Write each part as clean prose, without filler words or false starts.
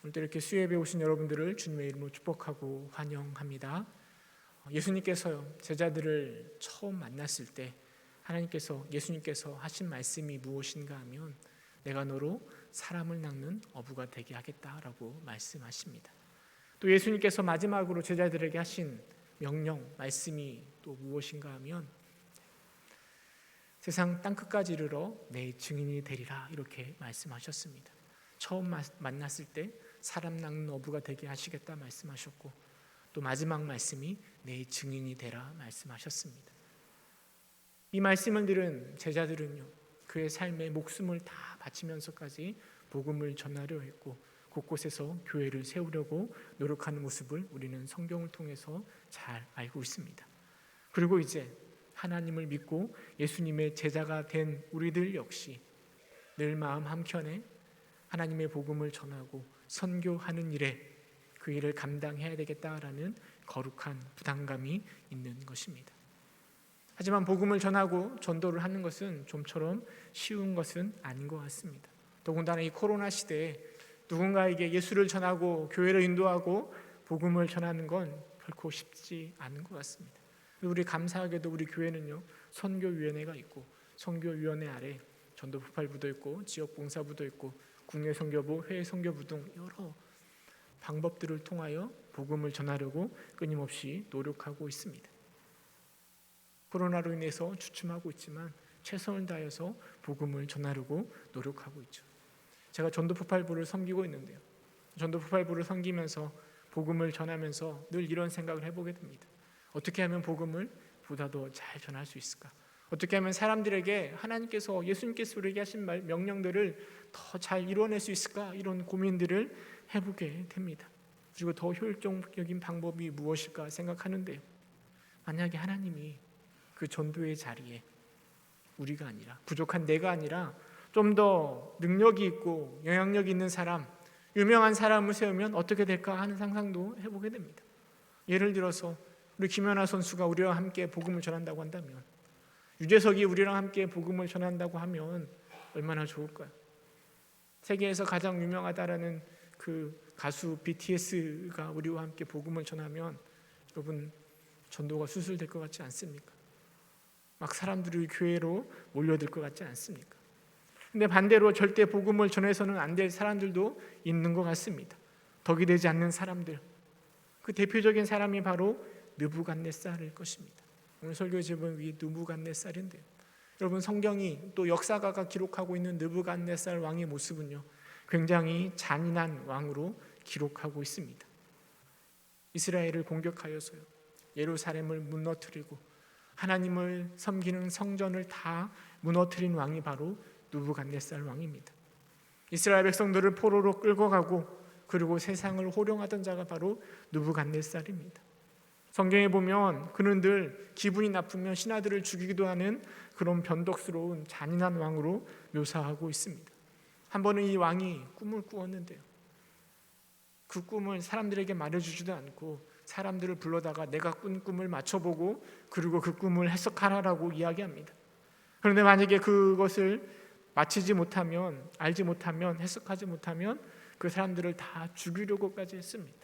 오늘도 이렇게 수예배에 오신 여러분들을 주님의 이름으로 축복하고 환영합니다. 예수님께서요, 제자들을 처음 만났을 때 예수님께서 하신 말씀이 무엇인가 하면 내가 너로 사람을 낚는 어부가 되게 하겠다라고 말씀하십니다. 또 예수님께서 마지막으로 제자들에게 하신 명령, 말씀이 또 무엇인가 하면 세상 땅끝까지 이르러 내 증인이 되리라 이렇게 말씀하셨습니다. 처음 만났을 때 사람 낚는 어부가 되게 하시겠다 말씀하셨고, 또 마지막 말씀이 내 증인이 되라 말씀하셨습니다. 이 말씀을 들은 제자들은요, 그의 삶에 목숨을 다 바치면서까지 복음을 전하려 했고 곳곳에서 교회를 세우려고 노력하는 모습을 우리는 성경을 통해서 잘 알고 있습니다. 그리고 이제 하나님을 믿고 예수님의 제자가 된 우리들 역시 늘 마음 한켠에 하나님의 복음을 전하고 선교하는 일에 그 일을 감당해야 되겠다라는 거룩한 부담감이 있는 것입니다. 하지만 복음을 전하고 전도를 하는 것은 좀처럼 쉬운 것은 아닌 것 같습니다. 더군다나 이 코로나 시대에 누군가에게 예수를 전하고 교회를 인도하고 복음을 전하는 건 결코 쉽지 않은 것 같습니다. 우리 감사하게도 우리 교회는요, 선교위원회가 있고 선교위원회 아래 전도폭발부도 있고 지역봉사부도 있고 국내선교부, 해외선교부 등 여러 방법들을 통하여 복음을 전하려고 끊임없이 노력하고 있습니다. 코로나로 인해서 주춤하고 있지만 최선을 다해서 복음을 전하려고 노력하고 있죠. 제가 전도폭발부를 섬기고 있는데요, 전도폭발부를 섬기면서 복음을 전하면서 늘 이런 생각을 해보게 됩니다. 어떻게 하면 복음을 보다 더 잘 전할 수 있을까? 어떻게 하면 사람들에게 하나님께서, 예수님께서 우리에게 하신 명령들을 더 잘 이루어낼 수 있을까? 이런 고민들을 해보게 됩니다. 그리고 더 효율적인 방법이 무엇일까 생각하는데요, 만약에 하나님이 그 전도의 자리에 우리가 아니라, 부족한 내가 아니라 좀 더 능력이 있고 영향력이 있는 사람, 유명한 사람을 세우면 어떻게 될까 하는 상상도 해보게 됩니다. 예를 들어서 우리 김연아 선수가 우리와 함께 복음을 전한다고 한다면, 유재석이 우리랑 함께 복음을 전한다고 하면 얼마나 좋을까요? 세계에서 가장 유명하다라는 그 가수 BTS가 우리와 함께 복음을 전하면 여러분, 전도가 수술될 것 같지 않습니까? 막 사람들이 교회로 몰려들 것 같지 않습니까? 근데 반대로 절대 복음을 전해서는 안 될 사람들도 있는 것 같습니다. 덕이 되지 않는 사람들, 그 대표적인 사람이 바로 느부갓네살일 것입니다. 오늘 설교의 제목이 느부갓네살인데요, 여러분, 성경이 또 역사가가 기록하고 있는 느부갓네살 왕의 모습은요, 굉장히 잔인한 왕으로 기록하고 있습니다. 이스라엘을 공격하여서요, 예루살렘을 무너뜨리고 하나님을 섬기는 성전을 다 무너뜨린 왕이 바로 느부갓네살 왕입니다. 이스라엘 백성들을 포로로 끌고 가고 그리고 세상을 호령하던 자가 바로 느부갓네살입니다. 성경에 보면 그는 늘 기분이 나쁘면 신하들을 죽이기도 하는 그런 변덕스러운 잔인한 왕으로 묘사하고 있습니다. 한 번은 이 왕이 꿈을 꾸었는데요, 그 꿈을 사람들에게 말해주지도 않고 사람들을 불러다가 내가 꾼 꿈을 맞춰보고 그리고 그 꿈을 해석하라고 이야기합니다. 그런데 만약에 그것을 맞히지 못하면, 알지 못하면, 해석하지 못하면 그 사람들을 다 죽이려고까지 했습니다.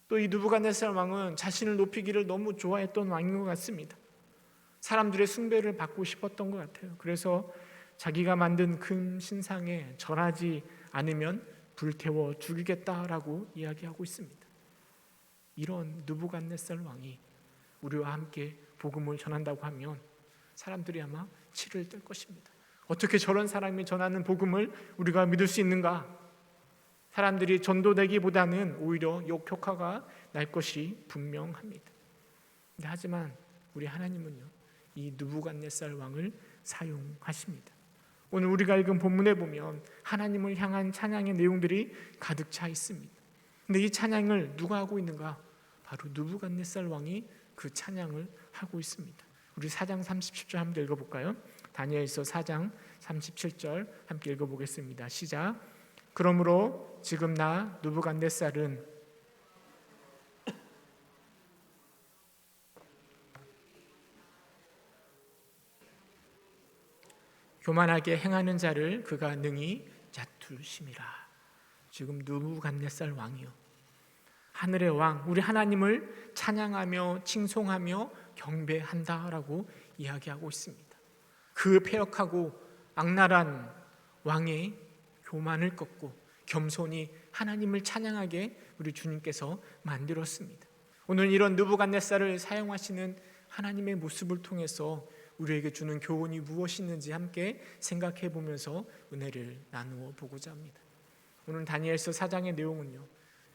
또 이 느부갓네살 왕은 자신을 높이기를 너무 좋아했던 왕인 것 같습니다. 사람들의 숭배를 받고 싶었던 것 같아요. 그래서 자기가 만든 금 신상에 절하지 않으면 불태워 죽이겠다라고 이야기하고 있습니다. 이런 느부갓네살 왕이 우리와 함께 복음을 전한다고 하면 사람들이 아마 치를 뜰 것입니다. 어떻게 저런 사람이 전하는 복음을 우리가 믿을 수 있는가? 사람들이 전도되기보다는 오히려 역효과가 날 것이 분명합니다. 하지만 우리 하나님은요, 이 느부갓네살 왕을 사용하십니다. 오늘 우리가 읽은 본문에 보면 하나님을 향한 찬양의 내용들이 가득 차 있습니다. 근데 이 찬양을 누가 하고 있는가? 바로 느부갓네살 왕이 그 찬양을 하고 있습니다. 우리 4장 37절 함께 읽어볼까요? 다니엘서 4장 37절 함께 읽어보겠습니다. 시작. 그러므로 지금 나 느부갓네살은 교만하게 행하는 자를 그가 능히 얕투심이라. 지금 느부갓네살 왕이요, 하늘의 왕 우리 하나님을 찬양하며 칭송하며 경배한다라고 이야기하고 있습니다. 그 패역하고 악랄한 왕의 교만을 꺾고 겸손히 하나님을 찬양하게 우리 주님께서 만들었습니다. 오늘 이런 느부갓네살을 사용하시는 하나님의 모습을 통해서 우리에게 주는 교훈이 무엇이 있는지 함께 생각해 보면서 은혜를 나누어 보고자 합니다. 오늘 다니엘서 4장의 내용은요,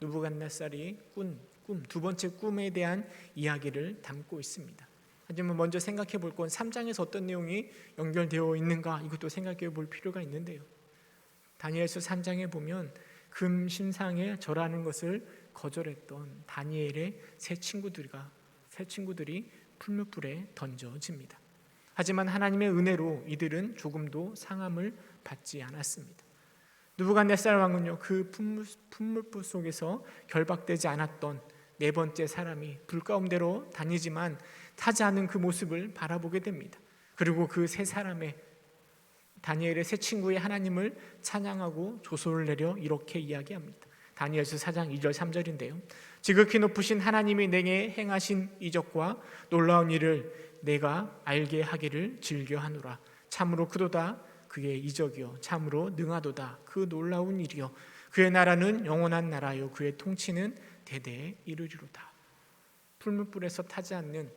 느부갓네살이 꾼 꿈, 두 번째 꿈에 대한 이야기를 담고 있습니다. 하지만 먼저 생각해 볼 건 3장에서 어떤 내용이 연결되어 있는가, 이것도 생각해 볼 필요가 있는데요. 다니엘서 3장에 보면 금 신상에 절하는 것을 거절했던 다니엘의 세 친구들이 풀무불에 던져집니다. 하지만 하나님의 은혜로 이들은 조금도 상함을 받지 않았습니다. 느부갓네살 왕은요, 그 풀무불 속에서 결박되지 않았던 네 번째 사람이 불 가운데로 다니지만 타지 않은 그 모습을 바라보게 됩니다. 그리고 그 세 사람의 다니엘의 세 친구의 하나님을 찬양하고 조소를 내려 이렇게 이야기합니다. 다니엘서 4장 2절 3절인데요. 지극히 높으신 하나님이 내게 행하신 이적과 놀라운 일을 내가 알게 하기를 즐겨하노라. 참으로 그도다 그의 이적이요 참으로 능하도다 그 놀라운 일이요 그의 나라는 영원한 나라요 그의 통치는 대대에 이르리로다. 풀무불에서 타지 않는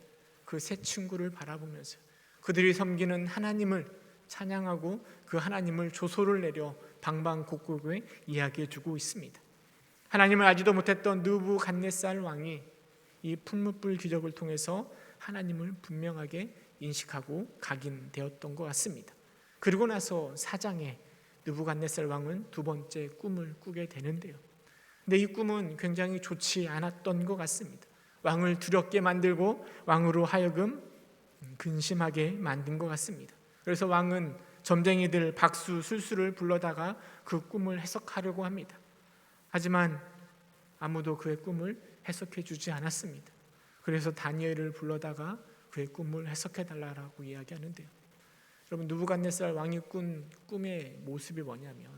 그 세 친구를 바라보면서 그들이 섬기는 하나님을 찬양하고 그 하나님을 조소를 내려 방방곡곡에 이야기해 주고 있습니다. 하나님을 알지도 못했던 느부갓네살 왕이 이 풀무불 기적을 통해서 하나님을 분명하게 인식하고 각인되었던 것 같습니다. 그리고 나서 4장에 느부갓네살 왕은 두 번째 꿈을 꾸게 되는데요. 근데 이 꿈은 굉장히 좋지 않았던 것 같습니다. 왕을 두렵게 만들고 왕으로 하여금 근심하게 만든 것 같습니다. 그래서 왕은 점쟁이들 박수 술수를 불러다가 그 꿈을 해석하려고 합니다. 하지만 아무도 그의 꿈을 해석해 주지 않았습니다. 그래서 다니엘을 불러다가 그의 꿈을 해석해 달라고 이야기하는데요. 여러분, 느부갓네살 왕이 꾼 꿈의 모습이 뭐냐면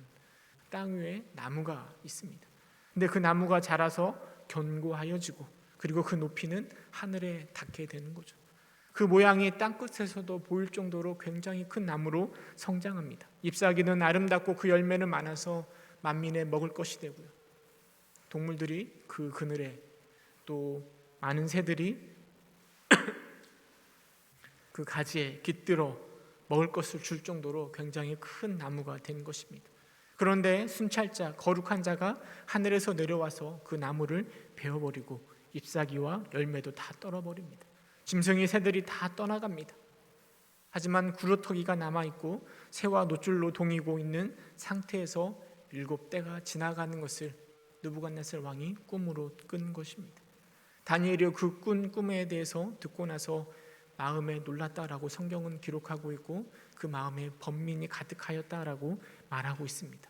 땅 위에 나무가 있습니다. 근데 그 나무가 자라서 견고하여지고 그리고 그 높이는 하늘에 닿게 되는 거죠. 그 모양이 땅끝에서도 보일 정도로 굉장히 큰 나무로 성장합니다. 잎사귀는 아름답고 그 열매는 많아서 만민의 먹을 것이 되고요. 동물들이 그 그늘에, 또 많은 새들이 그 가지에 깃들어 먹을 것을 줄 정도로 굉장히 큰 나무가 된 것입니다. 그런데 순찰자, 거룩한 자가 하늘에서 내려와서 그 나무를 베어버리고 잎사귀와 열매도 다 떨어버립니다. 짐승이 새들이 다 떠나갑니다. 하지만 구루터기가 남아있고 새와 노줄로 동이고 있는 상태에서 7대가 지나가는 것을 느부갓네살 왕이 꿈으로 꾼 것입니다. 다니엘이 그 꾼 꿈에 대해서 듣고 나서 마음에 놀랐다라고 성경은 기록하고 있고 그 마음에 번민이 가득하였다라고 말하고 있습니다.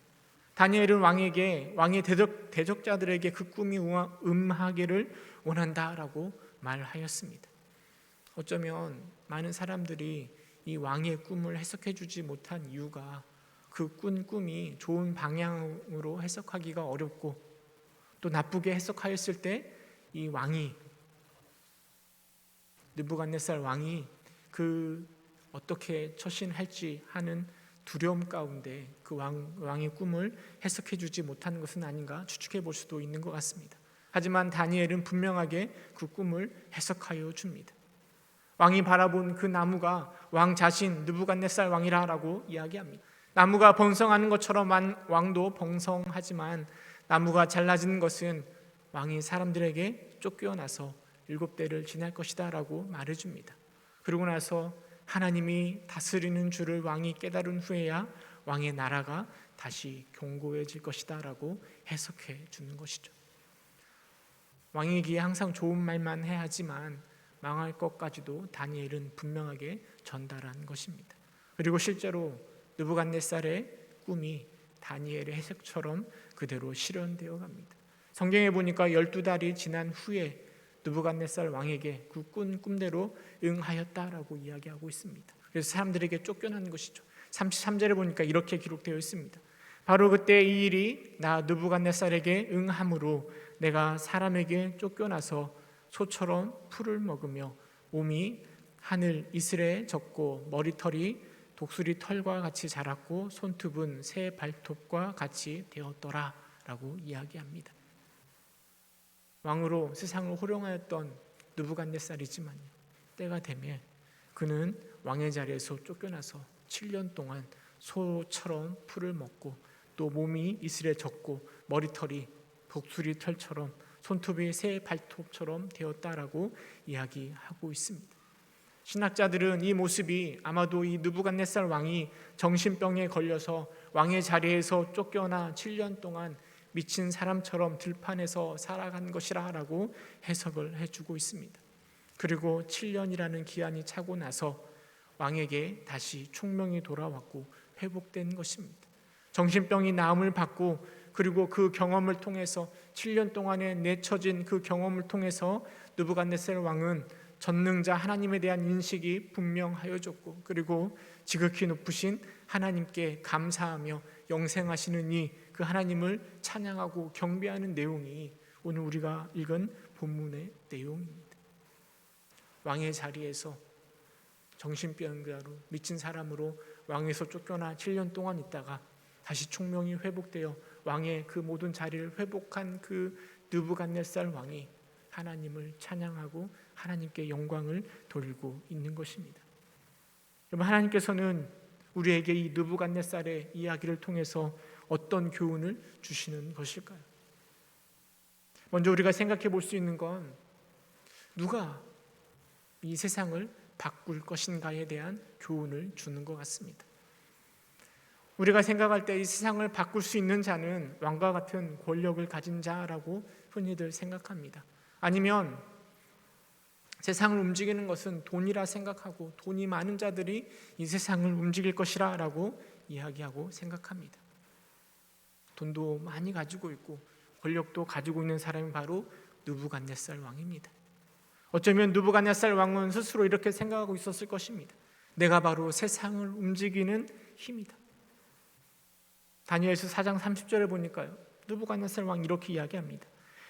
다니엘은 왕의 대적자들에게 그 꿈이 음하기를 원한다라고 말하였습니다. 어쩌면 많은 사람들이 이 왕의 꿈을 해석해 주지 못한 이유가 그 꾼 꿈이 좋은 방향으로 해석하기가 어렵고 또 나쁘게 해석하였을 때 이 왕이, 느부갓네살 왕이 그 어떻게 처신할지 하는 두려움 가운데 그 왕의 꿈을 해석해 주지 못한 것은 아닌가 추측해 볼 수도 있는 것 같습니다. 하지만 다니엘은 분명하게 그 꿈을 해석하여 줍니다. 왕이 바라본 그 나무가 왕 자신 느부갓네살 왕이라고 이야기합니다. 나무가 번성하는 것처럼 왕도 번성하지만 나무가 잘라지는 것은 왕이 사람들에게 쫓겨나서 7대를 지날 것이다 라고 말해줍니다. 그러고 나서 하나님이 다스리는 줄을 왕이 깨달은 후에야 왕의 나라가 다시 견고해질 것이다 라고 해석해 주는 것이죠. 왕이기에 항상 좋은 말만 해야 하지만 망할 것까지도 다니엘은 분명하게 전달한 것입니다. 그리고 실제로 느부갓네살의 꿈이 다니엘의 해석처럼 그대로 실현되어 갑니다. 성경에 보니까 12달이 지난 후에 느부갓네살 왕에게 그 꾼 꿈대로 응하였다라고 이야기하고 있습니다. 그래서 사람들에게 쫓겨난 것이죠. 33절에 보니까 이렇게 기록되어 있습니다. 바로 그때 이 일이 나 느부갓네살에게 응함으로 내가 사람에게 쫓겨나서 소처럼 풀을 먹으며 몸이 하늘 이슬에 젖고 머리털이 독수리 털과 같이 자랐고 손톱은 새 발톱과 같이 되었더라 라고 이야기합니다. 왕으로 세상을 호령하였던 느부갓네살이지만 때가 되면 그는 왕의 자리에서 쫓겨나서 7년 동안 소처럼 풀을 먹고 또 몸이 이슬에 젖고 머리털이 독수리 털처럼 손톱이 새 발톱처럼 되었다라고 이야기하고 있습니다. 신학자들은 이 모습이 아마도 이 느부갓네살 왕이 정신병에 걸려서 왕의 자리에서 쫓겨나 7년 동안 미친 사람처럼 들판에서 살아간 것이라고 해석을 해주고 있습니다. 그리고 7년이라는 기한이 차고 나서 왕에게 다시 총명이 돌아왔고 회복된 것입니다. 정신병이 나음을 받고 그리고 그 경험을 통해서 7년 동안에 내쳐진 그 경험을 통해서 느부갓네살 왕은 전능자 하나님에 대한 인식이 분명하여졌고 그리고 지극히 높으신 하나님께 감사하며 영생하시는 이 그 하나님을 찬양하고 경배하는 내용이 오늘 우리가 읽은 본문의 내용입니다. 왕의 자리에서 정신병자로 미친 사람으로 왕에서 쫓겨나 7년 동안 있다가 다시 총명이 회복되어 왕의 그 모든 자리를 회복한 그 느부갓네살 왕이 하나님을 찬양하고 하나님께 영광을 돌리고 있는 것입니다. 여러분, 하나님께서는 우리에게 이 느부갓네살의 이야기를 통해서 어떤 교훈을 주시는 것일까요? 먼저 우리가 생각해 볼 수 있는 건 누가 이 세상을 바꿀 것인가에 대한 교훈을 주는 것 같습니다. 우리가 생각할 때 이 세상을 바꿀 수 있는 자는 왕과 같은 권력을 가진 자라고 흔히들 생각합니다. 아니면 세상을 움직이는 것은 돈이라 생각하고 돈이 많은 자들이 이 세상을 움직일 것이라 라고 이야기하고 생각합니다. 돈도 많이 가지고 있고 권력도 가지고 있는 사람이 바로 느부갓네살 왕입니다. 어쩌면 느부갓네살 왕은 스스로 이렇게 생각하고 있었을 것입니다. 내가 바로 세상을 움직이는 힘이다. 다니엘서 4장 30절에 보니까요, 느부갓네살 왕이 이렇게 이야기합니다.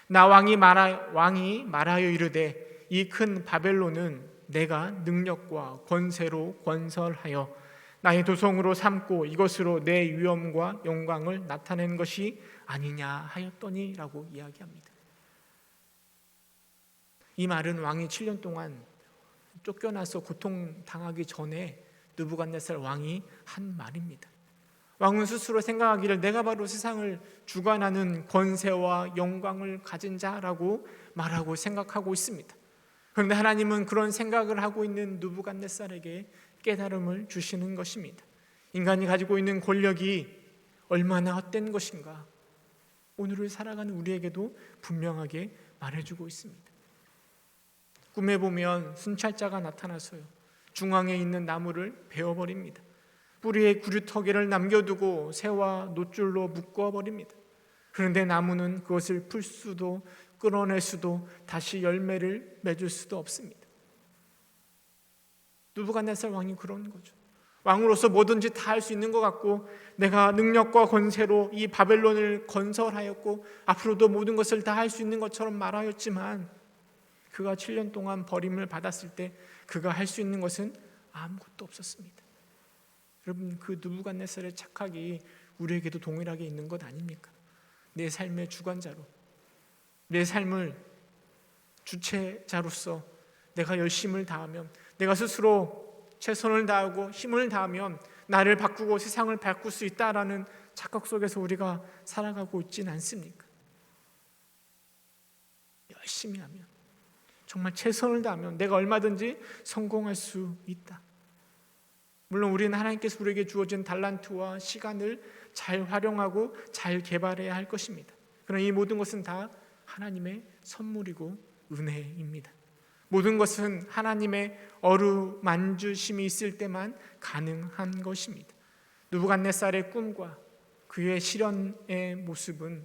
나 왕이 말하여 이르되 이 큰 바벨론은 내가 능력과 권세로 건설하여 나의 도성으로 삼고 이것으로 내 위엄과 영광을 나타낸 것이 아니냐 하였더니 라고 이야기합니다. 이 말은 왕이 7년 동안 쫓겨나서 고통당하기 전에 느부갓네살 왕이 한 말입니다. 왕은 스스로 생각하기를 내가 바로 세상을 주관하는 권세와 영광을 가진 자라고 말하고 생각하고 있습니다. 그런데 하나님은 그런 생각을 하고 있는 느부갓네살에게 깨달음을 주시는 것입니다. 인간이 가지고 있는 권력이 얼마나 헛된 것인가 오늘을 살아가는 우리에게도 분명하게 말해주고 있습니다. 꿈에 보면 순찰자가 나타나서요, 중앙에 있는 나무를 베어버립니다. 뿌리에 구류터기를 남겨두고 새와 놋줄로 묶어버립니다. 그런데 나무는 그것을 풀 수도 끌어낼 수도 다시 열매를 맺을 수도 없습니다. 느부갓네살 왕이 그런 거죠. 왕으로서 뭐든지 다 할 수 있는 것 같고 내가 능력과 권세로 이 바벨론을 건설하였고 앞으로도 모든 것을 다 할 수 있는 것처럼 말하였지만 그가 7년 동안 버림을 받았을 때 그가 할 수 있는 것은 아무것도 없었습니다. 여러분, 그 느부갓네살의 착각이 우리에게도 동일하게 있는 것 아닙니까? 내 삶의 주관자로, 내 삶을 주체자로서 내가 열심을 다하면, 내가 스스로 최선을 다하고 힘을 다하면 나를 바꾸고 세상을 바꿀 수 있다라는 착각 속에서 우리가 살아가고 있지는 않습니까? 열심히 하면, 정말 최선을 다하면 내가 얼마든지 성공할 수 있다. 물론 우리는 하나님께서 우리에게 주어진 달란트와 시간을 잘 활용하고 잘 개발해야 할 것입니다. 그러나 이 모든 것은 다 하나님의 선물이고 은혜입니다. 모든 것은 하나님의 어루만주심이 있을 때만 가능한 것입니다. 느부갓네살의 꿈과 그의 실현의 모습은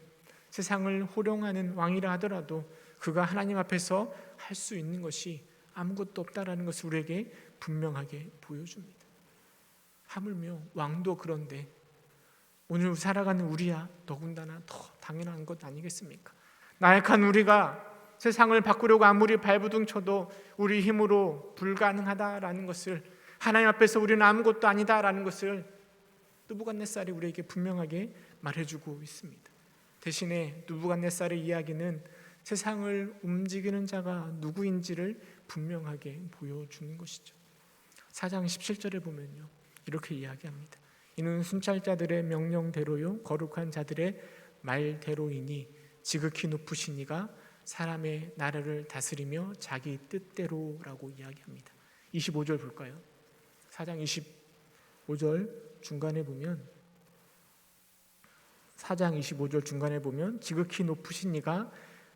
세상을 호령하는 왕이라 하더라도 그가 하나님 앞에서 할 수 있는 것이 아무것도 없다라는 것을 우리에게 분명하게 보여줍니다. 하물며 왕도 그런데 오늘 살아가는 우리야 더군다나 더 당연한 것 아니겠습니까? 나약한 우리가 세상을 바꾸려고 아무리 발버둥 쳐도 우리 힘으로 불가능하다라는 것을, 하나님 앞에서 우리는 아무것도 아니다라는 것을 느부갓네살이 우리에게 분명하게 말해주고 있습니다. 대신에 느부갓네살의 이야기는 세상을 움직이는 자가 누구인지를 분명하게 보여주는 것이죠. 4장 17절에 보면요, 이렇게 이야기합니다. 이는 순찰자들의 명령대로요 거룩한 자들의 말대로이니 지극히 높으신 이가 사람의 나라를 다스리며 자기 뜻대로라고 이야기합니다. 25절 볼까요? 4장 25절 중간에 보면, 4장 25절 중간에 보면 지극히 높으신 이가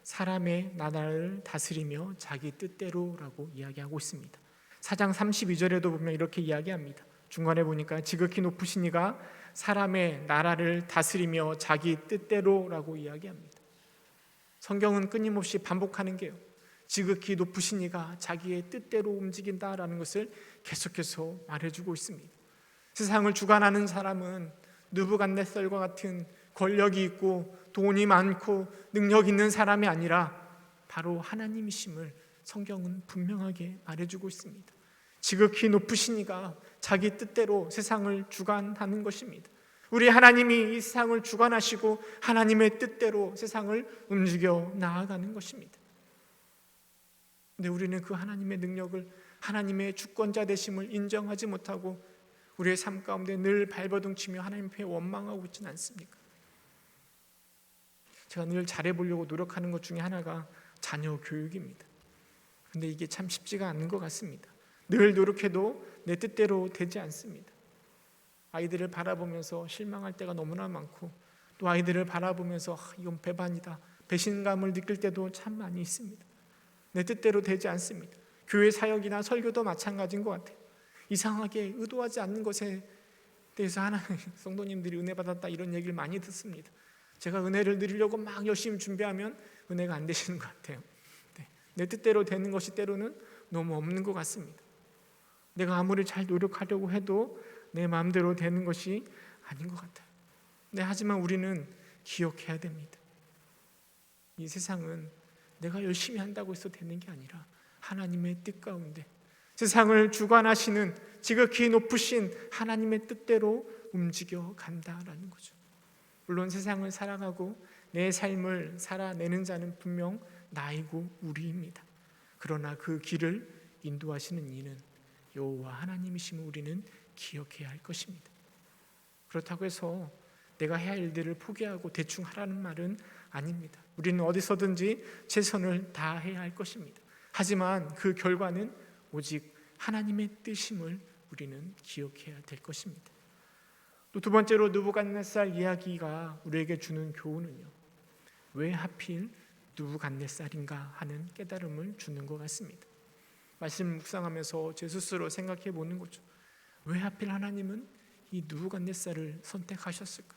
사람의 나라를 다스리며 자기 뜻대로라고 이야기하고 있습니다. 4장 32절에도 보면 이렇게 이야기합니다. 중간에 보니까 지극히 높으신 이가 사람의 나라를 다스리며 자기 뜻대로라고 이야기합니다. 성경은 끊임없이 반복하는 게요, 지극히 높으신 이가 자기의 뜻대로 움직인다라는 것을 계속해서 말해주고 있습니다. 세상을 주관하는 사람은 느부갓네살과 같은 권력이 있고 돈이 많고 능력 있는 사람이 아니라 바로 하나님이심을 성경은 분명하게 말해주고 있습니다. 지극히 높으신 이가 자기 뜻대로 세상을 주관하는 것입니다. 우리 하나님이 이 세상을 주관하시고 하나님의 뜻대로 세상을 움직여 나아가는 것입니다. 근데 우리는 그 하나님의 능력을, 하나님의 주권자 되심을 인정하지 못하고 우리의 삶 가운데 늘 발버둥치며 하나님 앞에 원망하고 있지는 않습니까? 제가 늘 잘해보려고 노력하는 것 중에 하나가 자녀 교육입니다. 근데 이게 참 쉽지가 않은 것 같습니다. 늘 노력해도 내 뜻대로 되지 않습니다. 아이들을 바라보면서 실망할 때가 너무나 많고, 또 아이들을 바라보면서 이건 배반이다, 배신감을 느낄 때도 참 많이 있습니다. 내 뜻대로 되지 않습니다. 교회 사역이나 설교도 마찬가지인 것 같아요. 이상하게 의도하지 않는 것에 대해서 하나님 성도님들이 은혜 받았다 이런 얘기를 많이 듣습니다. 제가 은혜를 누리려고 막 열심히 준비하면 은혜가 안 되시는 것 같아요. 내 뜻대로 되는 것이 때로는 너무 없는 것 같습니다. 내가 아무리 잘 노력하려고 해도 내 마음대로 되는 것이 아닌 것 같아요. 하지만 우리는 기억해야 됩니다. 이 세상은 내가 열심히 한다고 해서 되는 게 아니라 하나님의 뜻 가운데 세상을 주관하시는 지극히 높으신 하나님의 뜻대로 움직여 간다라는 거죠. 물론 세상을 살아가고 내 삶을 살아내는 자는 분명 나이고 우리입니다. 그러나 그 길을 인도하시는 이는 여호와 하나님이심을 우리는 기억해야 할 것입니다. 그렇다고 해서 내가 해야 할 일들을 포기하고 대충 하라는 말은 아닙니다. 우리는 어디서든지 최선을 다해야 할 것입니다. 하지만 그 결과는 오직 하나님의 뜻임을 우리는 기억해야 될 것입니다. 또 두 번째로 느부갓네살 이야기가 우리에게 주는 교훈은요, 왜 하필 느부갓네살인가 하는 깨달음을 주는 것 같습니다. 말씀 묵상하면서 제 스스로 생각해 보는 거죠. 왜 하필 하나님은 이 느부갓네살을 선택하셨을까?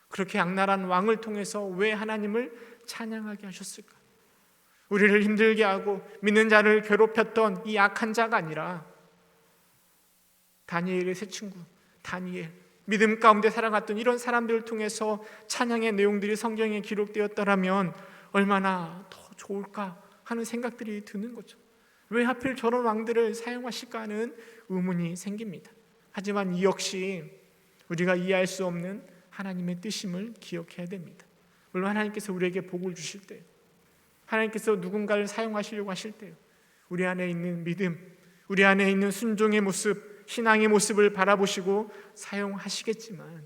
그렇게 악랄한 왕을 통해서 왜 하나님을 찬양하게 하셨을까? 우리를 힘들게 하고 믿는 자를 괴롭혔던 이 악한 자가 아니라 다니엘의 새 친구 다니엘, 믿음 가운데 살아갔던 이런 사람들을 통해서 찬양의 내용들이 성경에 기록되었더라면 얼마나 더 좋을까 하는 생각들이 드는 거죠. 왜 하필 저런 왕들을 사용하실까 하는 의문이 생깁니다. 하지만 이 역시 우리가 이해할 수 없는 하나님의 뜻임을 기억해야 됩니다. 물론 하나님께서 우리에게 복을 주실 때, 하나님께서 누군가를 사용하시려고 하실 때 우리 안에 있는 믿음, 우리 안에 있는 순종의 모습, 신앙의 모습을 바라보시고 사용하시겠지만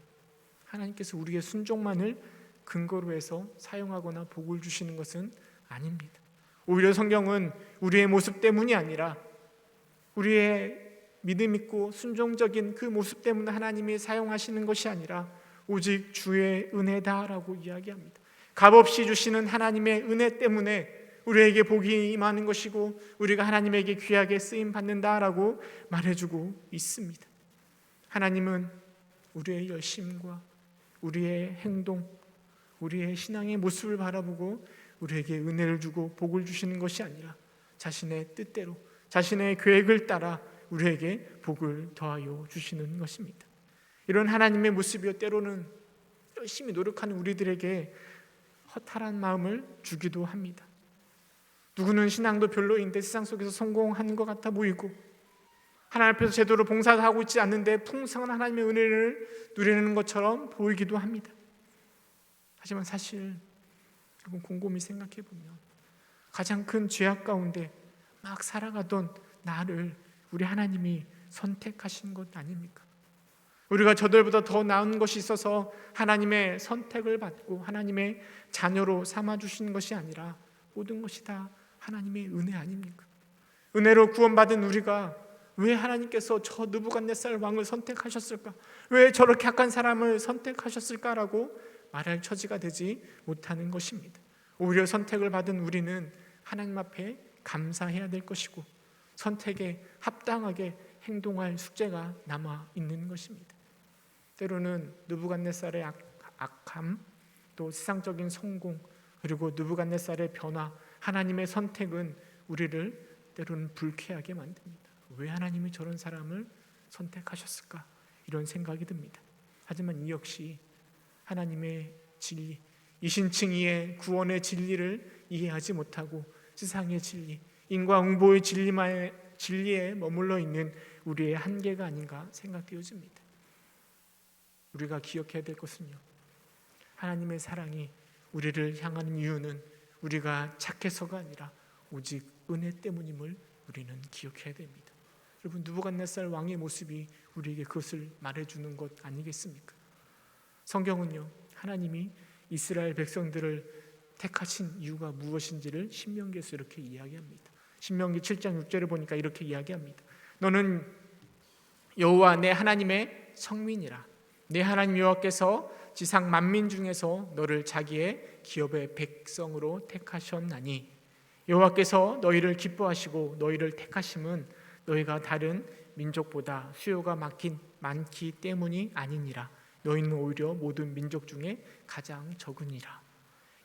하나님께서 우리의 순종만을 근거로 해서 사용하거나 복을 주시는 것은 아닙니다. 오히려 성경은 우리의 모습 때문이 아니라 우리의 믿음 있고 순종적인 그 모습 때문에 하나님이 사용하시는 것이 아니라 오직 주의 은혜다라고 이야기합니다. 값없이 주시는 하나님의 은혜 때문에 우리에게 복이 임하는 것이고 우리가 하나님에게 귀하게 쓰임 받는다라고 말해주고 있습니다. 하나님은 우리의 열심과 우리의 행동, 우리의 신앙의 모습을 바라보고 우리에게 은혜를 주고 복을 주시는 것이 아니라 자신의 뜻대로, 자신의 계획을 따라 우리에게 복을 더하여 주시는 것입니다. 이런 하나님의 모습이요, 때로는 열심히 노력하는 우리들에게 허탈한 마음을 주기도 합니다. 누구는 신앙도 별로인데 세상 속에서 성공하는 것 같아 보이고, 하나님 앞에서 제대로 봉사도 하고 있지 않는데 풍성한 하나님의 은혜를 누리는 것처럼 보이기도 합니다. 하지만 사실 여러분, 곰곰이 생각해 보면 가장 큰 죄악 가운데 막 살아가던 나를 우리 하나님이 선택하신 것 아닙니까? 우리가 저들보다 더 나은 것이 있어서 하나님의 선택을 받고 하나님의 자녀로 삼아주신 것이 아니라 모든 것이 다 하나님의 은혜 아닙니까? 은혜로 구원받은 우리가 왜 하나님께서 저 느부갓네살 왕을 선택하셨을까? 왜 저렇게 악한 사람을 선택하셨을까라고 말할 처지가 되지 못하는 것입니다. 오히려 선택을 받은 우리는 하나님 앞에 감사해야 될 것이고 선택에 합당하게 행동할 숙제가 남아 있는 것입니다. 때로는 느부갓네살의 악함, 또 세상적인 성공, 그리고 느부갓네살의 변화, 하나님의 선택은 우리를 때로는 불쾌하게 만듭니다. 왜 하나님이 저런 사람을 선택하셨을까? 이런 생각이 듭니다. 하지만 이 역시 하나님의 진리, 이신칭의의 구원의 진리를 이해하지 못하고 세상의 진리, 인과응보의 진리에 머물러 있는 우리의 한계가 아닌가 생각되어집니다. 우리가 기억해야 될 것은요, 하나님의 사랑이 우리를 향하는 이유는 우리가 착해서가 아니라 오직 은혜 때문임을 우리는 기억해야 됩니다. 여러분, 느부갓네살 왕의 모습이 우리에게 그것을 말해주는 것 아니겠습니까? 성경은요, 하나님이 이스라엘 백성들을 택하신 이유가 무엇인지를 신명기에서 이렇게 이야기합니다. 신명기 7장 6절을 보니까 이렇게 이야기합니다. 너는 여호와 내 하나님의 성민이라. 내 하나님 여호와께서 지상 만민 중에서 너를 자기의 기업의 백성으로 택하셨나니 여호와께서 너희를 기뻐하시고 너희를 택하심은 너희가 다른 민족보다 수요가 많기 때문이 아니니라. 너희는 오히려 모든 민족 중에 가장 적으니라.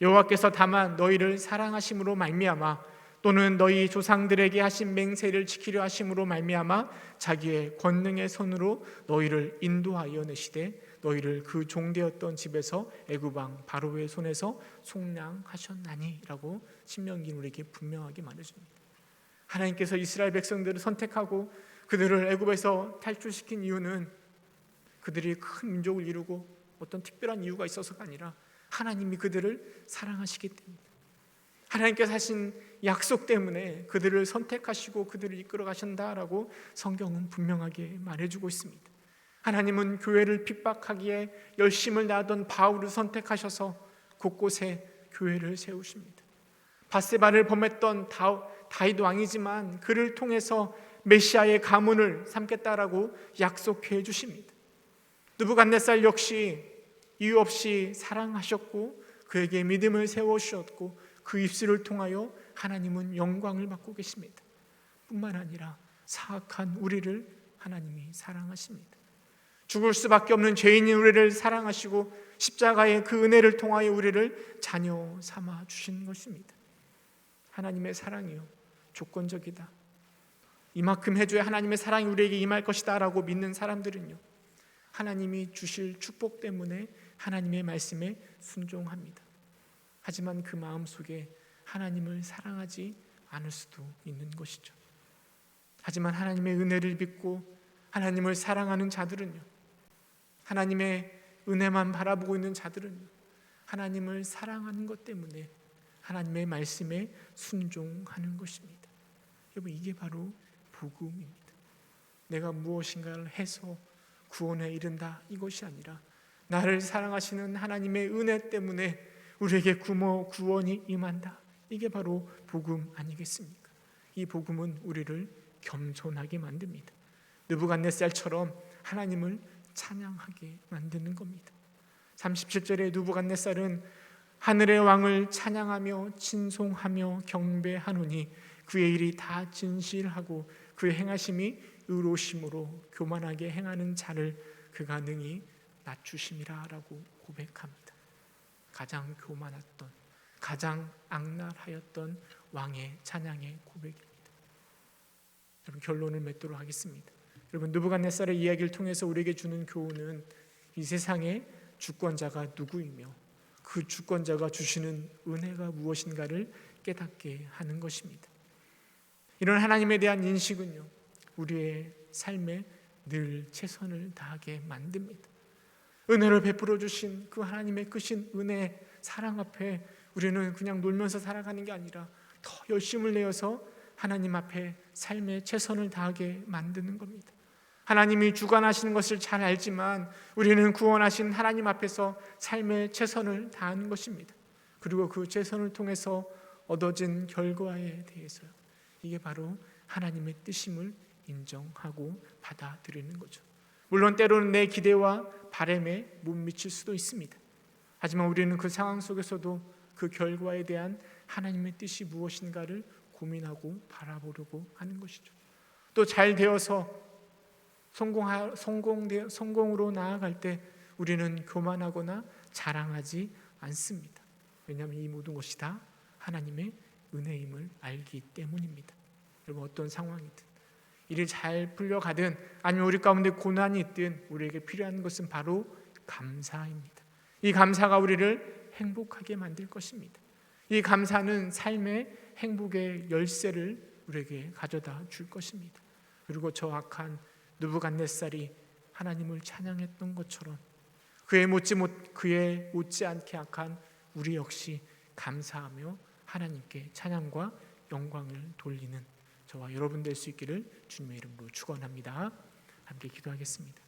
여호와께서 다만 너희를 사랑하심으로 말미암아 또는 너희 조상들에게 하신 맹세를 지키려 하심으로 말미암아 자기의 권능의 손으로 너희를 인도하여 내시되 너희를 그 종되었던 집에서 애굽 왕 바로의 손에서 속량하셨나니라고 신명기는 우리에게 분명하게 말해줍니다. 하나님께서 이스라엘 백성들을 선택하고 그들을 애굽에서 탈출시킨 이유는 그들이 큰 민족을 이루고 어떤 특별한 이유가 있어서가 아니라 하나님이 그들을 사랑하시기 때문에, 하나님께서 하신 약속 때문에 그들을 선택하시고 그들을 이끌어 가신다라고 성경은 분명하게 말해주고 있습니다. 하나님은 교회를 핍박하기에 열심을 다하던 바울을 선택하셔서 곳곳에 교회를 세우십니다. 밧세바를 범했던 다윗 왕이지만 그를 통해서 메시아의 가문을 삼겠다라고 약속해 주십니다. 느부갓네살 역시 이유 없이 사랑하셨고 그에게 믿음을 세워주셨고 그 입술을 통하여 하나님은 영광을 받고 계십니다. 뿐만 아니라 사악한 우리를 하나님이 사랑하십니다. 죽을 수밖에 없는 죄인인 우리를 사랑하시고 십자가의 그 은혜를 통하여 우리를 자녀 삼아 주신 것입니다. 하나님의 사랑이요, 조건적이다. 이만큼 해줘야 하나님의 사랑이 우리에게 임할 것이다 라고 믿는 사람들은요, 하나님이 주실 축복 때문에 하나님의 말씀에 순종합니다. 하지만 그 마음속에 하나님을 사랑하지 않을 수도 있는 것이죠. 하지만 하나님의 은혜를 믿고 하나님을 사랑하는 자들은요, 하나님의 은혜만 바라보고 있는 자들은요, 하나님을 사랑하는 것 때문에 하나님의 말씀에 순종하는 것입니다. 여러분, 이게 바로 복음입니다. 내가 무엇인가를 해서 구원에 이른다, 이것이 아니라 나를 사랑하시는 하나님의 은혜 때문에 우리에게 구원이 임한다. 이게 바로 복음 아니겠습니까? 이 복음은 우리를 겸손하게 만듭니다. 느부갓네살처럼 하나님을 찬양하게 만드는 겁니다. 37절에 느부갓네살은 하늘의 왕을 찬양하며 진송하며 경배하노니 그의 일이 다 진실하고 그의 행하심이 의로우심으로 교만하게 행하는 자를 그가 능히 낮추심이라 라고 고백합니다. 가장 교만했던, 가장 악랄하였던 왕의 찬양의 고백입니다. 여러분, 결론을 맺도록 하겠습니다. 여러분, 느부갓네살의 이야기를 통해서 우리에게 주는 교훈은 이 세상에 주권자가 누구이며 그 주권자가 주시는 은혜가 무엇인가를 깨닫게 하는 것입니다. 이런 하나님에 대한 인식은요, 우리의 삶에 늘 최선을 다하게 만듭니다. 은혜를 베풀어 주신 그 하나님의 크신 은혜, 사랑 앞에 우리는 그냥 놀면서 살아가는 게 아니라 더 열심을 내어서 하나님 앞에 삶의 최선을 다하게 만드는 겁니다. 하나님이 주관하시는 것을 잘 알지만 우리는 구원하신 하나님 앞에서 삶의 최선을 다하는 것입니다. 그리고 그 최선을 통해서 얻어진 결과에 대해서요, 이게 바로 하나님의 뜻임을 인정하고 받아들이는 거죠. 물론 때로는 내 기대와 바람에 못 미칠 수도 있습니다. 하지만 우리는 그 상황 속에서도 그 결과에 대한 하나님의 뜻이 무엇인가를 고민하고 바라보려고 하는 것이죠. 또 잘 되어서 성공으로 나아갈 때 우리는 교만하거나 자랑하지 않습니다. 왜냐하면 이 모든 것이 다 하나님의 은혜임을 알기 때문입니다. 여러분, 어떤 상황이든 일이 잘 풀려가든 아니면 우리 가운데 고난이 있든 우리에게 필요한 것은 바로 감사입니다. 이 감사가 우리를 행복하게 만들 것입니다. 이 감사는 삶의 행복의 열쇠를 우리에게 가져다 줄 것입니다. 그리고 저 악한 느부갓네살이 하나님을 찬양했던 것처럼 그에 못지않게 악한 우리 역시 감사하며 하나님께 찬양과 영광을 돌리는 저와 여러분 될 수 있기를 주님의 이름으로 축원합니다. 함께 기도하겠습니다.